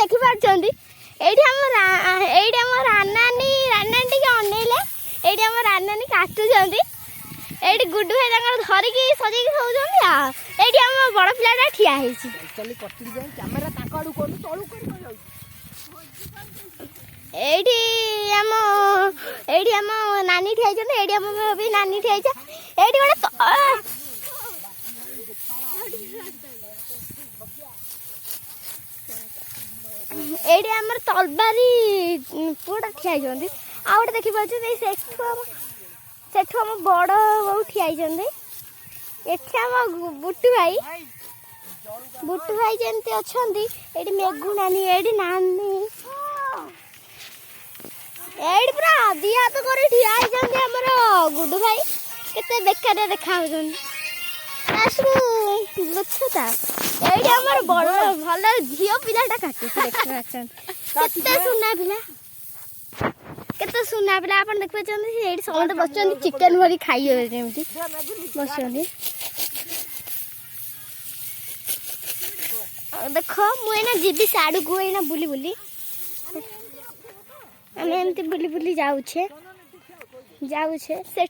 देखिपार एइठी हम रानानी टिके अनेले एइठी हम रानानी काटुचंदी एइठी गुड्डू भाई तांकर धरिकी सजेकी सोउचंदी आ एइठी हम बड़ पिलाटा ठिया हेछि चली कटि जाय कैमरा ताक आडू कोन तळू कर जाउ एइठी हम नानी ठिया हेछन एइठी हम भी नानी ठिया हेछ एइठी गोटे एइठी हमर तलबारी पुटा ठिया हेछन आ गोटे देखि पाछन सेठु हम बड़ बहु ठिया हेछन एठी हम बुट्टू भाई जेमती अछंती एठी मेघू नानी एठी नानी एठी पूरा दी हाथ कर ठिया हेछन हमर गुड्डू भाई केते बेकार देखा होछन आसु लुछता एठी हमर बड़ भल झियो पिलाटा काटि देखछन केते सुना पिला अपन देखबेछन एठी समस्त बसचन चिकन भरी खाइयो जेमती बसचन देखो मुझे जीबी साड़ू को एना बुली बुली आम एमती बुली बुली जाऊे से